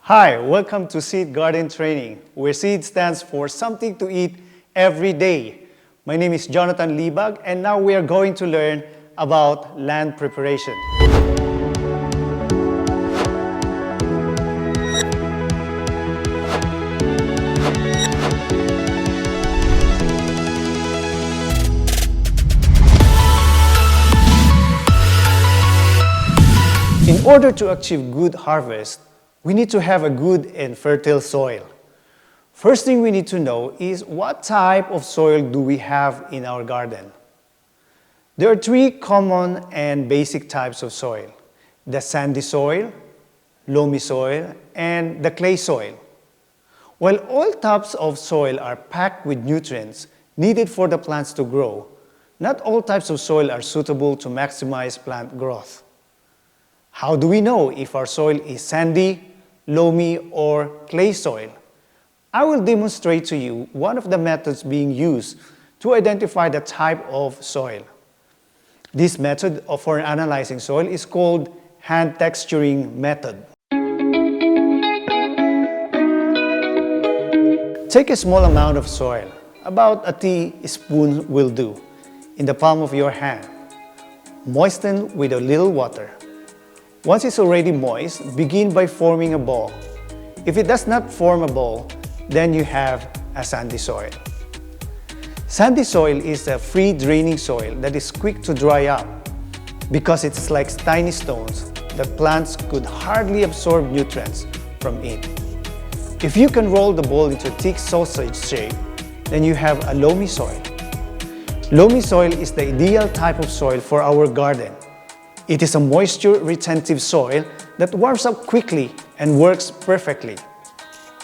Hi, welcome to Seed Garden Training, where SEED stands for something to eat every day. My name is Jonathan Libag, and now we are going to learn about land preparation. In order to achieve good harvest, we need to have a good and fertile soil. First thing we need to know is what type of soil do we have in our garden. There are three common and basic types of soil: the sandy soil, loamy soil, and the clay soil. While all types of soil are packed with nutrients needed for the plants to grow, not all types of soil are suitable to maximize plant growth. How do we know if our soil is sandy, loamy, or clay soil? I will demonstrate to you one of the methods being used to identify the type of soil. This method for analyzing soil is called hand texturing method. Take a small amount of soil, about a teaspoon will do, in the palm of your hand. Moisten with a little water. Once it's already moist, begin by forming a ball. If it does not form a ball, then you have a sandy soil. Sandy soil is a free draining soil that is quick to dry up because it's like tiny stones that plants could hardly absorb nutrients from it. If you can roll the ball into a thick sausage shape, then you have a loamy soil. Loamy soil is the ideal type of soil for our garden. It is a moisture-retentive soil that warms up quickly and works perfectly.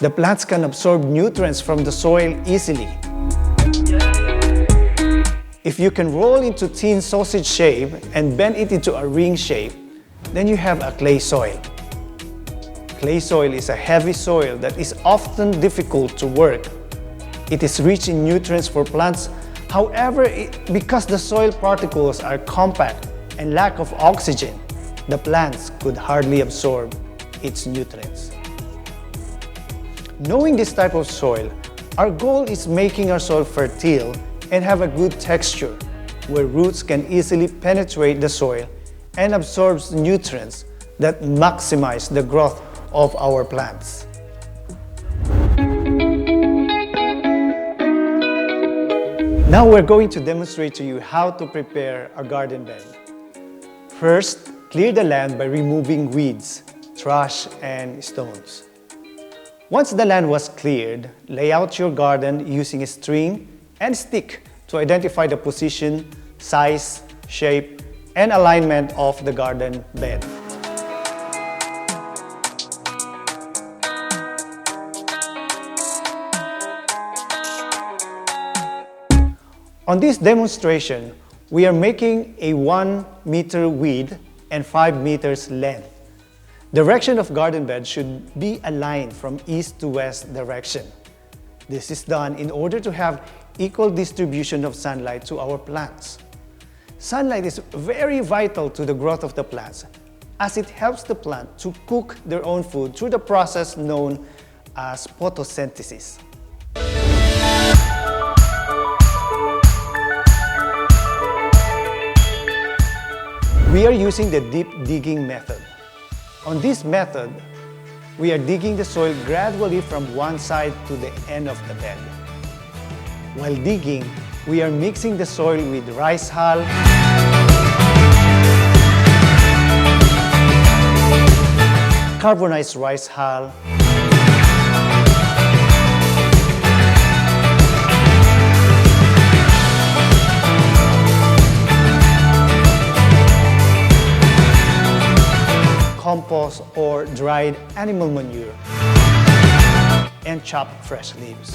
The plants can absorb nutrients from the soil easily. If you can roll into thin sausage shape and bend it into a ring shape, then you have a clay soil. Clay soil is a heavy soil that is often difficult to work. It is rich in nutrients for plants. However, because the soil particles are compact and lack of oxygen, the plants could hardly absorb its nutrients. Knowing this type of soil, our goal is making our soil fertile and have a good texture, where roots can easily penetrate the soil and absorb nutrients that maximize the growth of our plants. Now we're going to demonstrate to you how to prepare a garden bed. First, clear the land by removing weeds, trash, and stones. Once the land was cleared, lay out your garden using a string and stick to identify the position, size, shape, and alignment of the garden bed. On this demonstration, we are making a 1 meter width and 5 meters length. Direction of garden bed should be aligned from east to west direction. This is done in order to have equal distribution of sunlight to our plants. Sunlight is very vital to the growth of the plants, as it helps the plant to cook their own food through the process known as photosynthesis. We are using the deep digging method. On this method, we are digging the soil gradually from one side to the end of the bed. While digging, we are mixing the soil with rice hull, carbonized rice hull, compost or dried animal manure, and chopped fresh leaves.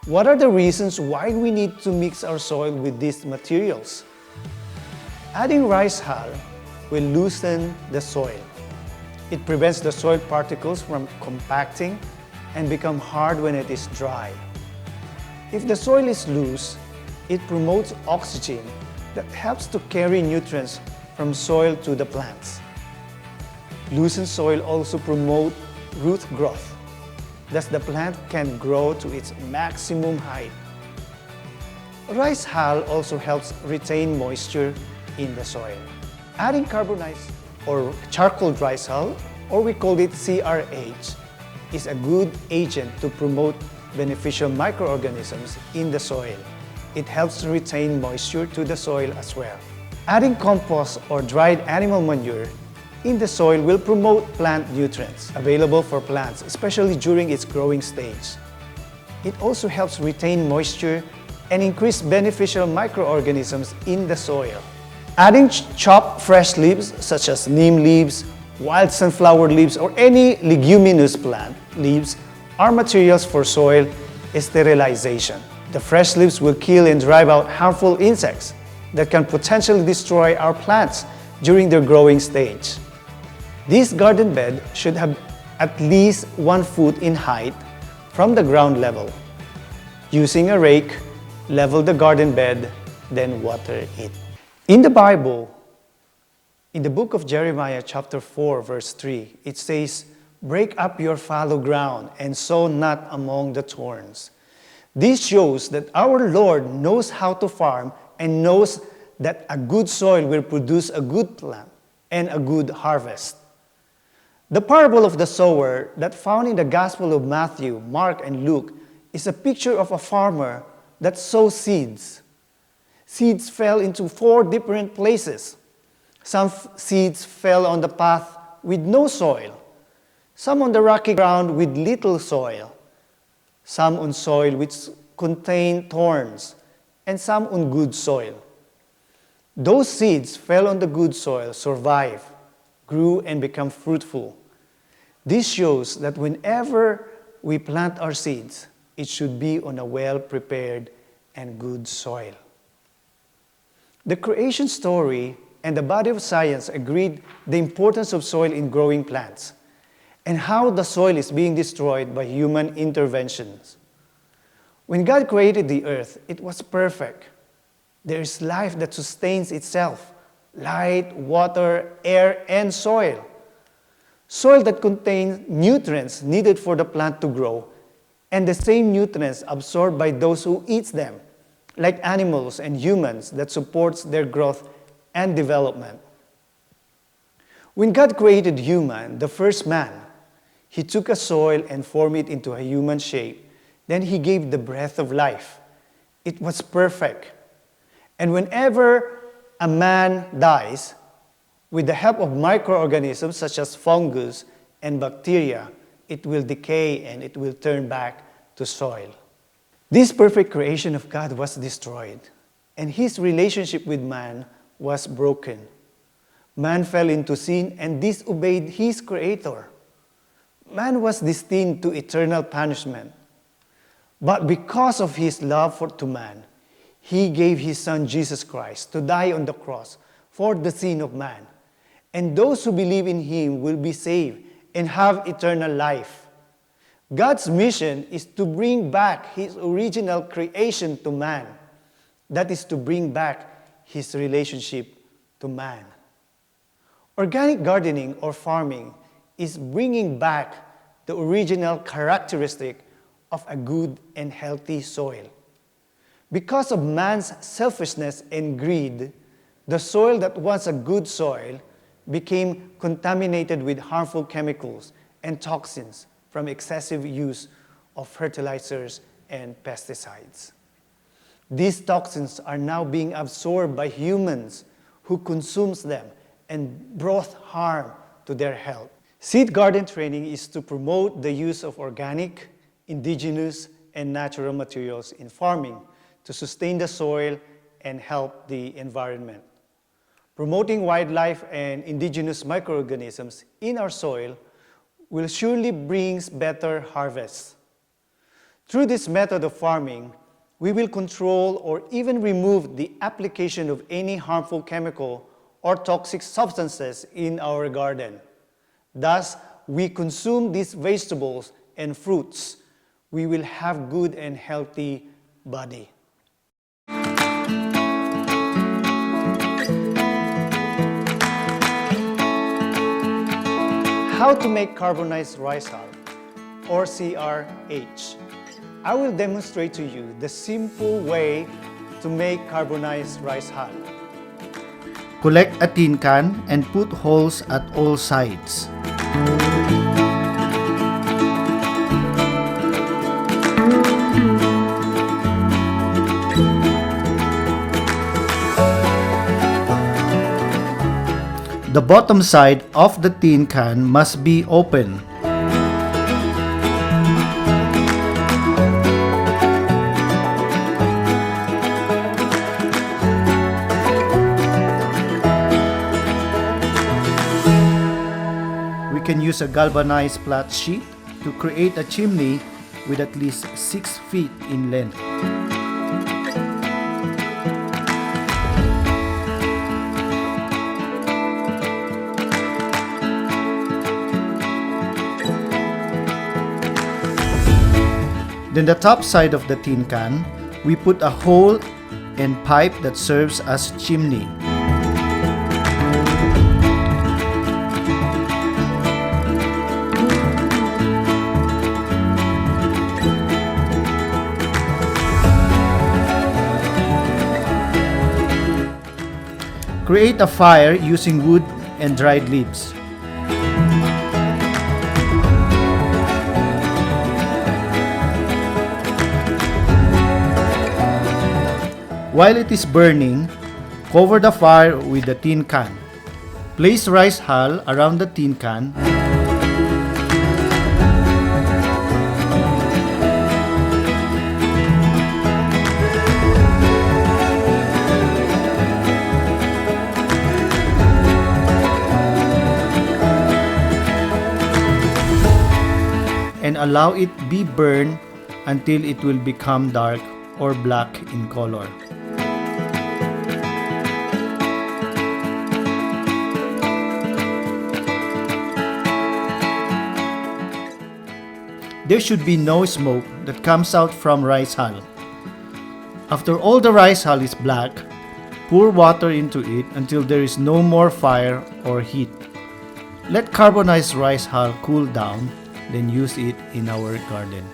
What are the reasons why we need to mix our soil with these materials? Adding rice hull will loosen the soil. It prevents the soil particles from compacting and become hard when it is dry. If the soil is loose, it promotes oxygen that helps to carry nutrients from soil to the plants. Loosened soil also promotes root growth. Thus the plant can grow to its maximum height. Rice hull also helps retain moisture in the soil. Adding carbonized or charcoal rice hull, or we call it CRH, is a good agent to promote beneficial microorganisms in the soil. It helps retain moisture to the soil as well. Adding compost or dried animal manure in the soil will promote plant nutrients available for plants, especially during its growing stage. It also helps retain moisture and increase beneficial microorganisms in the soil. Adding chopped fresh leaves such as neem leaves, wild sunflower leaves, or any leguminous plant leaves are materials for soil sterilization. The fresh leaves will kill and drive out harmful insects that can potentially destroy our plants during their growing stage. This garden bed should have at least 1 foot in height from the ground level. Using a rake, level the garden bed, then water it. In the Bible, in the book of Jeremiah chapter 4 verse 3, it says, "Break up your fallow ground and sow not among the thorns." This shows that our Lord knows how to farm and knows that a good soil will produce a good plant and a good harvest. The parable of the sower that found in the Gospel of Matthew, Mark, and Luke is a picture of a farmer that sows seeds. Seeds fell into 4 different places. Some seeds fell on the path with no soil, some on the rocky ground with little soil, some on soil which contained thorns, and some on good soil. Those seeds fell on the good soil, survived, grew, and become fruitful. This shows that whenever we plant our seeds, it should be on a well-prepared and good soil. The creation story and the body of science agreed the importance of soil in growing plants and how the soil is being destroyed by human interventions. When God created the earth, it was perfect. There is life that sustains itself: light, water, air, and soil. Soil that contains nutrients needed for the plant to grow, and the same nutrients absorbed by those who eat them, like animals and humans, that supports their growth and development. When God created human, the first man, He took a soil and formed it into a human shape. Then He gave the breath of life. It was perfect. And whenever a man dies, with the help of microorganisms such as fungus and bacteria, it will decay and it will turn back to soil. This perfect creation of God was destroyed, and His relationship with man was broken. Man fell into sin and disobeyed his Creator. Man was destined to eternal punishment. But because of His love to man, He gave His Son Jesus Christ to die on the cross for the sin of man. And those who believe in Him will be saved and have eternal life. God's mission is to bring back His original creation to man. That is to bring back His relationship to man. Organic gardening or farming is bringing back the original characteristic of a good and healthy soil. Because of man's selfishness and greed, the soil that was a good soil became contaminated with harmful chemicals and toxins from excessive use of fertilizers and pesticides. These toxins are now being absorbed by humans who consumes them and brought harm to their health. Seed garden training is to promote the use of organic, indigenous, and natural materials in farming to sustain the soil and help the environment. Promoting wildlife and indigenous microorganisms in our soil will surely bring better harvests. Through this method of farming, we will control or even remove the application of any harmful chemical or toxic substances in our garden. Thus, we consume these vegetables and fruits, we will have good and healthy body. How to make carbonized rice hull, or CRH. I will demonstrate to you the simple way to make carbonized rice hull. Collect a tin can and put holes at all sides. The bottom side of the tin can must be open. We can use a galvanized flat sheet to create a chimney with at least 6 feet in length. Then the top side of the tin can, we put a hole and pipe that serves as chimney. Create a fire using wood and dried leaves. While it is burning, cover the fire with the tin can. Place rice hull around the tin can. And allow it be burned until it will become dark or black in color. There should be no smoke that comes out from rice hull. After all the rice hull is black, pour water into it until there is no more fire or heat. Let carbonized rice hull cool down, then use it in our garden.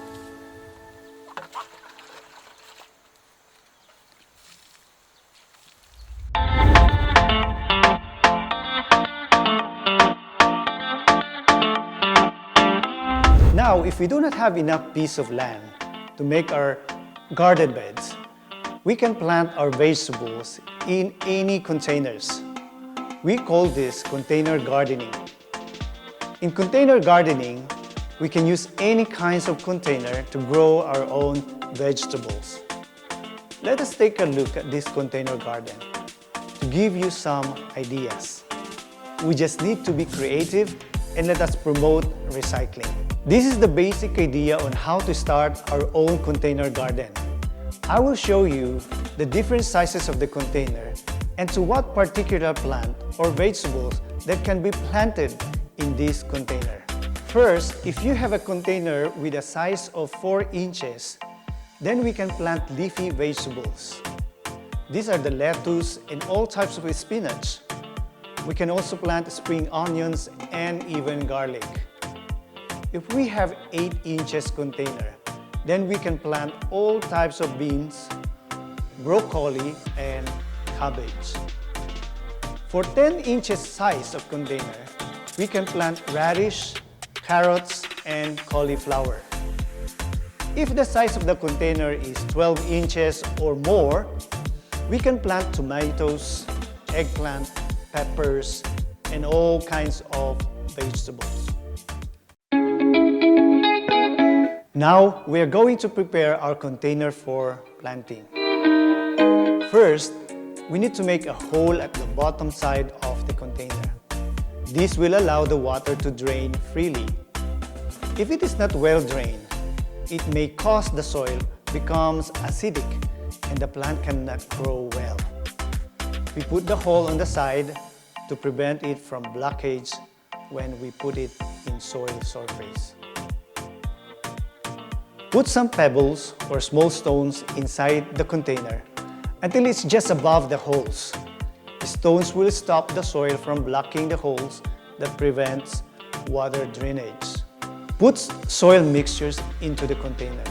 Now, if we do not have enough piece of land to make our garden beds, we can plant our vegetables in any containers. We call this container gardening. In container gardening, we can use any kinds of container to grow our own vegetables. Let us take a look at this container garden to give you some ideas. We just need to be creative and let us promote recycling. This is the basic idea on how to start our own container garden. I will show you the different sizes of the container and to what particular plant or vegetables that can be planted in this container. First, if you have a container with a size of 4 inches, then we can plant leafy vegetables. These are the lettuce and all types of spinach. We can also plant spring onions and even garlic. If we have 8 inches container, then we can plant all types of beans, broccoli, and cabbage. For 10 inches size of container, we can plant radish, carrots, and cauliflower. If the size of the container is 12 inches or more, we can plant tomatoes, eggplant, peppers, and all kinds of vegetables. Now, we are going to prepare our container for planting. First, we need to make a hole at the bottom side of the container. This will allow the water to drain freely. If it is not well drained, it may cause the soil becomes acidic and the plant cannot grow well. We put the hole on the side to prevent it from blockage when we put it in soil surface. Put some pebbles or small stones inside the container until it's just above the holes. The stones will stop the soil from blocking the holes that prevents water drainage. Put soil mixtures into the container.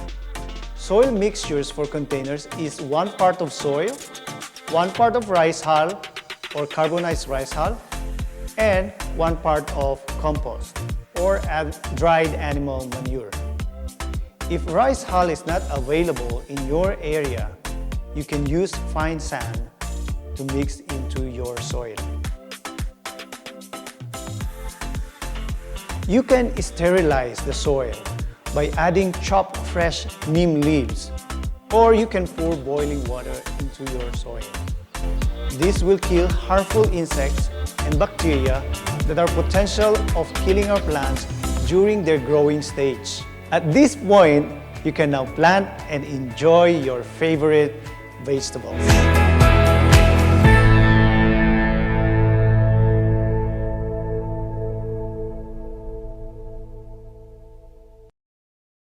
Soil mixtures for containers is 1 part of soil, 1 part of rice hull or carbonized rice hull, and 1 part of compost or dried animal manure. If rice hull is not available in your area, you can use fine sand to mix into your soil. You can sterilize the soil by adding chopped fresh neem leaves, or you can pour boiling water into your soil. This will kill harmful insects and bacteria that are potential of killing our plants during their growing stage. At this point, you can now plant and enjoy your favorite vegetables.